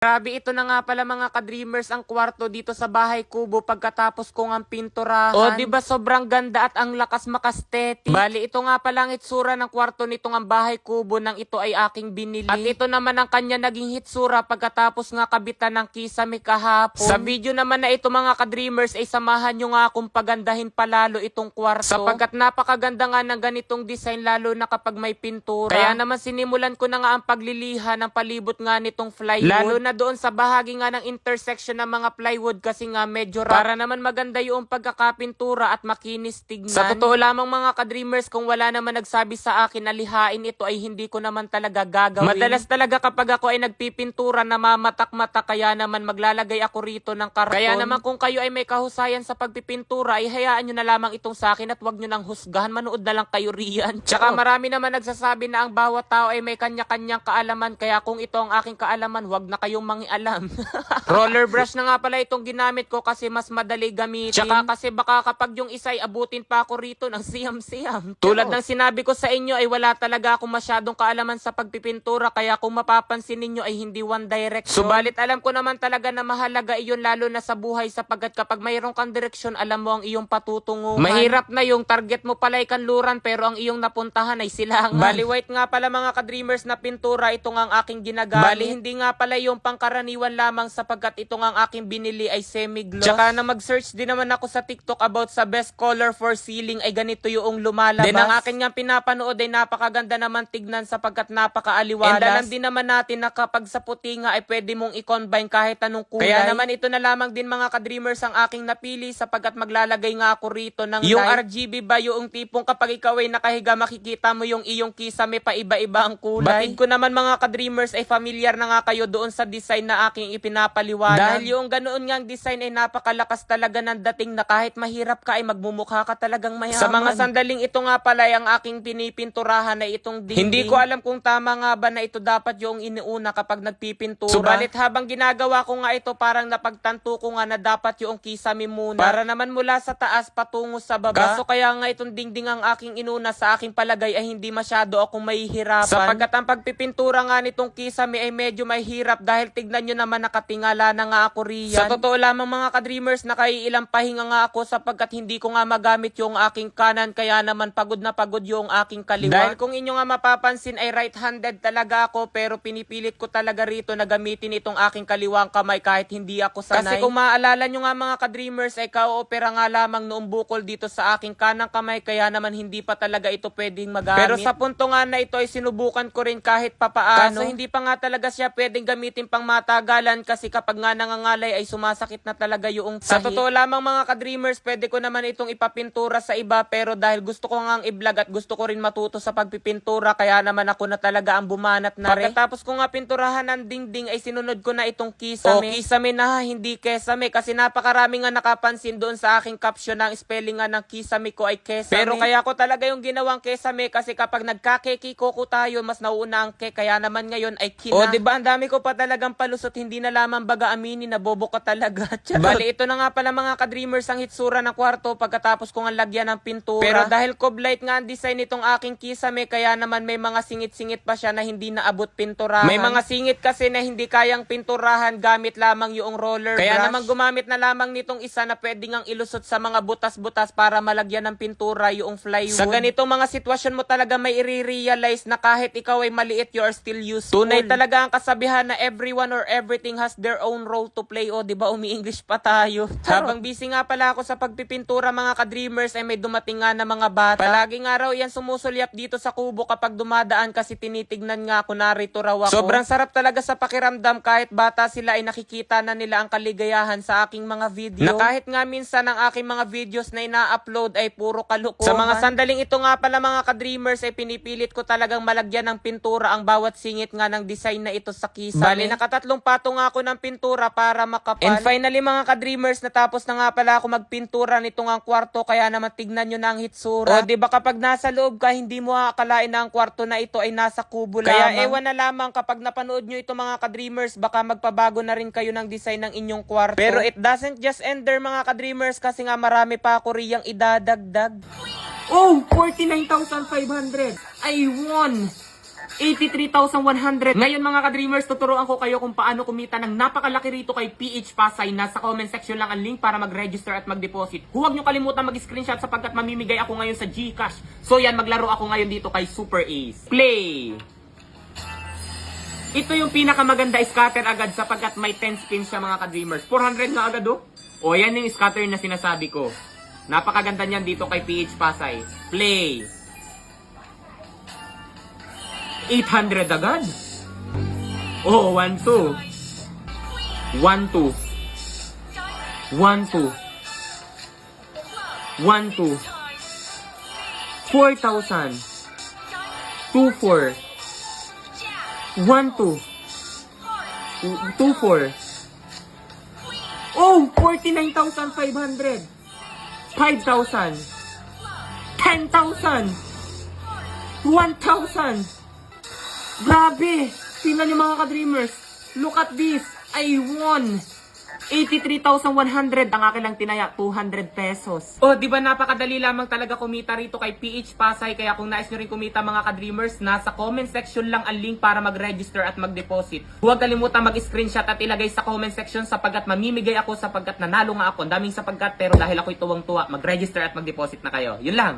Grabe, ito na nga pala mga ka-dreamers ang kwarto dito sa bahay kubo pagkatapos ko ngang pinturahan. O diba sobrang ganda at ang lakas makastetik. Bali, ito nga pala ang itsura ng kwarto nito ng bahay kubo nang ito ay aking binili. At ito naman ang kanya naging hitsura pagkatapos nga kabitan ng kisame kahapon. Sa video naman na ito mga ka-dreamers ay samahan nyo nga akong pagandahin palalo itong kwarto. Sapagkat napakaganda nga ng ganitong design lalo na kapag may pintura. Kaya naman sinimulan ko na nga ang pagliliha ng palibot nga nitong plywood. Lalo na doon sa bahagi nga ng intersection ng mga plywood kasi nga medyo rough. Para naman maganda yung pagkakapintura at makinis tignan. Sa totoo lamang mga ka-dreamers, kung wala naman nagsabi sa akin na lihain ito ay hindi ko naman talaga gagawin. Madalas talaga kapag ako ay nagpipintura na mamatak-matak kaya naman maglalagay ako rito ng karton. Kaya naman kung kayo ay may kahusayan sa pagpipintura ay hayaan nyo na lamang itong sa akin at wag nyo nang husgahan. Manood na lang kayo riyan. Tsaka marami naman nagsasabi na ang bawat tao ay may kanya-kanyang kaalaman kaya kung ito ang aking kaalaman, wag na kayong mangialam. Roller brush na nga pala itong ginamit ko kasi mas madali gamitin. Tsaka kasi baka kapag yung isa ay abutin pa ako rito ng siyam-siyam. Tulad ng sinabi ko sa inyo ay wala talaga akong masyadong kaalaman sa pagpipintura kaya kung mapapansin ninyo ay hindi one direction. Subalit alam ko naman talaga na mahalaga iyon lalo na sa buhay sapagkat kapag mayroon kang direksyon alam mo ang iyong patutunguhan. Mahirap na yung target mo pala ay kanluran pero ang iyong napuntahan ay silangan. Bali white nga pala mga ka-dreamers na pintura ito nga ang aking ginagamit. Bali hindi nga pala yung pangkaraniwan lamang sapagkat ito nga ang aking binili ay semi-gloss. Tsaka na mag-search din naman ako sa TikTok about sa best color for ceiling ay ganito yung lumalabas. Then ang akin nga pinapanood ay napakaganda naman tignan sapagkat napakaaliwalas. And alam din naman natin na kapag sa puti nga ay pwede mong i-combine kahit anong kulay. Kaya naman ito na lamang din mga ka-dreamers ang aking napili sapagkat maglalagay nga ako rito ng yung light. RGB ba yung tipong kapag ikaw ay nakahiga makikita mo yung iyong kisame pa iba-iba ang kulay. Batid ko naman mga ka-dreamers ay familiar na nga kayo doon sa design na aking ipinapaliwanag. Dahil yung ganoon ngang design ay napakalakas talaga ng dating na kahit mahirap ka ay magmumukha ka talagang mayaman. Sa mga sandaling ito nga pala ay ang aking pinipinturahan na itong dingding. Hindi ko alam kung tama nga ba na ito dapat yung iniuna kapag nagpipintura. Subalit habang ginagawa ko nga ito parang napagtanto ko nga na dapat yung kisame muna. Para naman mula sa taas patungo sa baba. Kaso kaya nga itong dingding ang aking inuna sa aking palagay ay hindi masyado akong mahihirapan. Sapagkat ang pagpipintura nga nitong kisame ay medyo mahirap dahil tignan nyo naman nakatingala na nga ako riyan. Sa totoo lamang mga ka-dreamers nakaiilang pahinga nga ako sapagkat hindi ko nga magamit yung aking kanan kaya naman pagod na pagod yung aking kaliwa. Dahil kung inyo nga mapapansin ay right-handed talaga ako pero pinipilit ko talaga rito na gamitin itong aking kaliwang kamay kahit hindi ako sanay. Kasi kung maaalala nyo nga mga ka-dreamers ay ka-opera nga lamang noong bukol dito sa aking kanang kamay kaya naman hindi pa talaga ito pwedeng magamit. Pero sa punto nga na ito ay sinubukan ko rin kahit papaano. Kaso hindi pa nga talaga siya pwedeng gamitin pang matagalan kasi kapag nga nangangalay ay sumasakit na talaga yung tahi. Sa totoo lamang mga ka-dreamers pwede ko naman itong ipapintura sa iba pero dahil gusto ko nga i-vlog at gusto ko rin matuto sa pagpipintura kaya naman ako na talaga ang bumanat na rin. Pagkatapos ko nga pinturahan ng dingding ay sinunod ko na itong kisame. O kisame na hindi kesame kasi napakarami nga nakapansin doon sa aking caption ng spelling nga ng kisame ko ay kesame. Pero kaya ko talaga yung ginawang kesame kasi kapag nagkakekiko ko tayo mas nauuna ang ke kaya naman ngayon ay kina. O diba ang dami ko pa talagang palusot hindi na lamang baga aminin na bobo ka talaga. Bali ito na nga pala mga ka-dreamers ang hitsura ng kwarto pagkatapos ko nga lagyan ng pintura. Pero dahil coblight nga ang design nitong aking kisame kaya naman may mga singit-singit pa siya na hindi naabot pinturahan. May mga singit kasi na hindi kayang pinturahan gamit lamang yung roller brush. Kaya naman gumamit na lamang nitong isa na pwede ngang ilusot sa mga butas-butas para malagyan ng pintura yung plywood. Sa ganitong mga sitwasyon mo talaga may i-realize na kahit ikaw ay maliit you are still useful. Tunay talaga ang kasabihan na everyone or everything has their own role to play. O diba umi-English pa tayo. Habang busy nga pala ako sa pagpipintura mga ka-dreamers ay may dumating nga na mga bata. Palagi nga raw yan sumusulyap dito sa kubo kapag dumadaan kasi tinitignan nga ako narito raw ako. Sobrang sarap talaga sa pakiramdam kahit bata sila ay nakikita na nila ang kaligayahan sa aking mga video. Na kahit nga minsan ang aking mga videos na ina-upload ay puro kalukuhan. Sa mga sandaling ito nga pala mga ka-dreamers ay pinipilit ko talagang malagyan ng pintura ang bawat singit nga ng design na ito sa kisame. Bali nakatatlong patong nga ako ng pintura para makapal. And finally mga ka-dreamers natapos na nga pala ako magpintura nitong ang kwarto kaya naman tignan nyo na ang hitsura. O diba kapag nasa loob ka hindi mo akalain na ang kwarto na ito ay nasa kubo lamang. Kaya ewan na lamang kapag napanood nyo ito mga ka-dreamers baka magpabago na rin kayo ng design ng inyong kwarto. Pero it doesn't just end there mga ka-dreamers kasi nga marami pa ako riyang idadagdag. Oh! 49,500! I won! 83,100. Ngayon mga ka-dreamers, tuturuan ko kayo kung paano kumita ng napakalaki rito kay PH Pasay. Nasa comment section lang ang link para mag-register at mag-deposit. Huwag nyo kalimutan mag-screenshot sapagkat mamimigay ako ngayon sa GCash. So yan, maglaro ako ngayon dito kay Super Ace. Play! Ito yung pinakamaganda scatter agad sapagkat may 10 spins siya mga ka-dreamers. 400 na agad oh. O yan yung scatter na sinasabi ko. Napakaganda niyan dito kay PH Pasay. Play! 800 agad. Oh, 1, 2. 1, 2. 1, 2. 1, 2. 4,000. 2, 4. 1, 2. 2, 4. Oh, 49,500. 5,000. 10,000. 1,000. Grabe! Tingnan niyo mga ka-dreamers. Look at this. I won 83,100. Ang akin lang tinaya 200 pesos. Oh, di ba napakadali lamang talaga kumita rito kay PH Pasay. Kaya kung nais nyo rin kumita mga ka-dreamers, nasa comment section lang ang link para mag-register at mag-deposit. Huwag kalimutan mag-screenshot at ilagay sa comment section sapagkat mamimigay ako sapagkat nanalo nga ako. Daming sapagkat pero dahil ako'y tuwang-tuwa, mag-register at mag-deposit na kayo. Yun lang.